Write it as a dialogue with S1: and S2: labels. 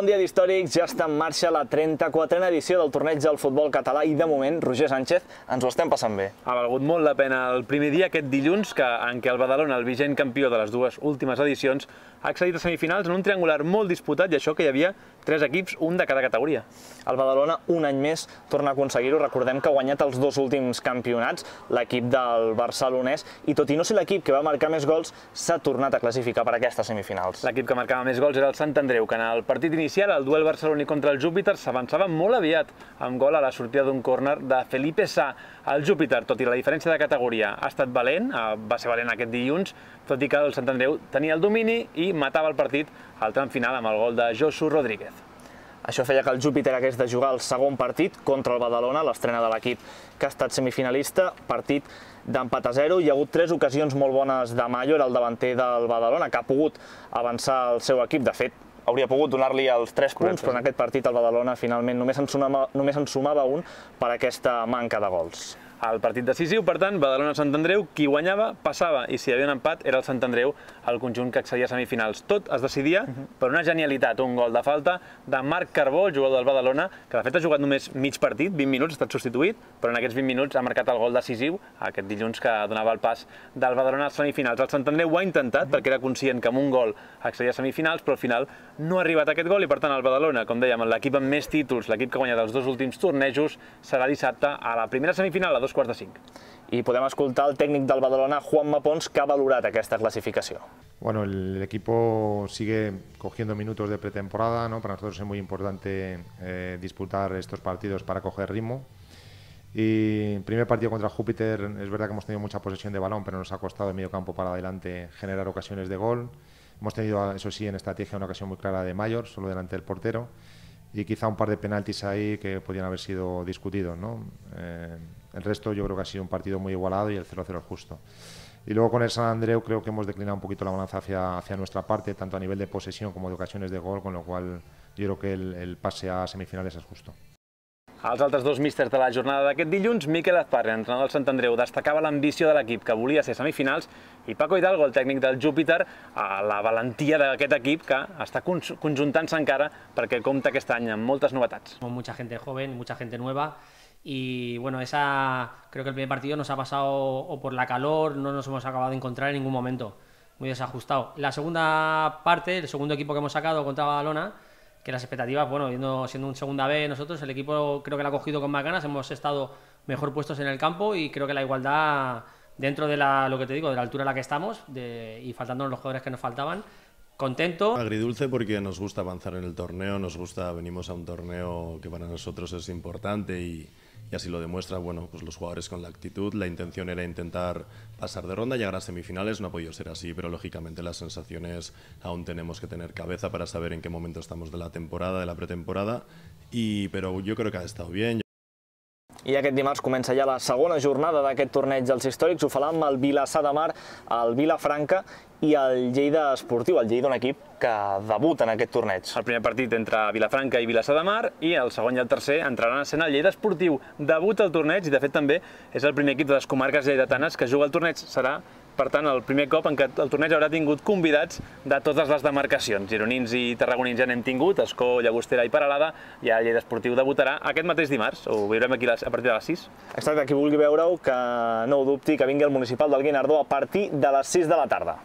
S1: Bon dia d'Històrics, ja està en marxa la 34a edició del torneig del futbol català i de moment, Roger Sánchez, ens ho estem passant bé.
S2: Ha valgut molt la pena el primer dia, aquest dilluns, en què el Badalona, el vigent campió de les dues últimes edicions, ha accedit a semifinals en un triangular molt disputat i això que hi havia 3 equips, un de cada categoria.
S1: El Badalona, un any més, torna a aconseguir-ho. Recordem que ha guanyat els 2 últims campionats, l'equip del barcelonès, i tot i no ser l'equip que va marcar més gols, s'ha tornat a classificar per aquestes semifinals.
S2: L'equip que marcava més gols era el Sant Andreu, que en el partit inicial, el duel barceloní contra el Júpiter, s'avançava molt aviat, amb gol a la sortida d'un córner de Felipe Sá. El Júpiter, tot i la diferència de categoria, ha estat valent, va ser valent aquest dilluns, tot i que el Sant Andreu tenia el domini i matava el partit al tram final amb el gol de Josu Rodríguez.
S1: Això feia que el Júpiter hagués de jugar el segon partit contra el Badalona, l'estrena de l'equip que ha estat semifinalista, partit d'empat a 0. Hi ha hagut 3 ocasions molt bones de Mayo, era el davanter del Badalona, que ha pogut avançar el seu equip. De fet, hauria pogut donar-li els 3 punts, però en aquest partit el Badalona finalment només en sumava un per aquesta manca de gols.
S2: El partit decisiu, per tant, Badalona-Sant Andreu, qui guanyava passava, i si hi havia un empat era el Sant Andreu, el conjunt que accedia a semifinals. Tot es decidia per una genialitat, un gol de falta de Marc Carbó, el jugador del Badalona, que de fet ha jugat només mig partit, 20 minuts, ha estat substituït, però en aquests 20 minuts ha marcat el gol decisiu, aquest dilluns que donava el pas del Badalona a les semifinals. El Sant Andreu ho ha intentat perquè era conscient que amb un gol accedia a semifinals, però al final no ha arribat aquest gol i per tant el Badalona, com dèiem, l'equip amb més títols, l'equip que ha guanyat els 2 últims tornejos, serà dissabte a la primera semifinal a 2:45.
S1: I podem escoltar el tècnic del Badalona, Juanma Pons, que ha valorat aquesta clasificació.
S3: Bueno, el equipo sigue cogiendo minutos de pretemporada, ¿no? Para nosotros es muy importante disputar estos partidos para coger ritmo. Y el primer partido contra Júpiter, es verdad que hemos tenido mucha posesión de balón, pero nos ha costado de medio campo para adelante generar ocasiones de gol. Hemos tenido, eso sí, en estrategia una ocasión muy clara de Mayor, solo delante del portero, y quizá un par de penaltis ahí que podían haber sido discutidos, ¿no? El resto yo creo que ha sido un partido muy igualado y el 0-0 es justo. Y luego con el San Andreu creo que hemos declinado un poquito la balanza hacia nuestra parte, tanto a nivel de posesión como de ocasiones de gol, con lo cual yo creo que el pase a semifinales es justo.
S2: Els altres 2 místers de la jornada d'aquest dilluns, Miquel Azparre, entrenador del Sant Andreu, destacava l'ambició de l'equip que volia ser semifinals, i Paco Hidalgo, el tècnic del Júpiter, la valentia d'aquest equip que està conjuntant-se encara perquè compta aquest any amb moltes novetats.
S4: Mucha gente joven, mucha gente nueva. Y bueno, creo que el primer partido nos ha pasado o por la calor, no nos hemos acabado de encontrar en ningún momento, muy desajustado. La segunda parte, el segundo equipo que hemos sacado contra Badalona, que las expectativas, bueno, siendo un segunda B nosotros, el equipo creo que lo ha cogido con más ganas, hemos estado mejor puestos en el campo y creo que la igualdad dentro de lo que te digo, de la altura a la que estamos y faltándonos los jugadores que nos faltaban. Contento.
S5: Agridulce porque nos gusta avanzar en el torneo, venimos a un torneo que para nosotros es importante y así lo demuestra, bueno, pues los jugadores con la actitud. La intención era intentar pasar de ronda, llegar a semifinales, no ha podido ser así, pero lógicamente las sensaciones aún tenemos que tener cabeza para saber en qué momento estamos de la temporada, de la pretemporada, pero yo creo que ha estado bien.
S1: I aquest dimarts comença ja la segona jornada d'aquest torneig dels històrics. Ho farà amb el Vilassar de Mar, el Vilafranca i el Lleida Esportiu. El Lleida, un equip que debuta en aquest torneig.
S2: El primer partit entre Vilafranca i Vilassar de Mar i el segon i el tercer entraran a escena el Lleida Esportiu. Debuta el torneig i de fet també és el primer equip de les comarques lleidatanes que juga al torneig. Serà, per tant, el primer cop en què el torneig haurà tingut convidats de totes les demarcacions. Gironins i tarragonins ja n'hem tingut, Escó, Llagostera i Peralada, i el Lleida Esportiu debutarà aquest mateix dimarts. Ho veurem aquí a partir de les 6.
S1: Exacte, qui vulgui veure-ho, que no ho dubti, que vingui al municipal del Guinardó a partir de les 6 de la tarda.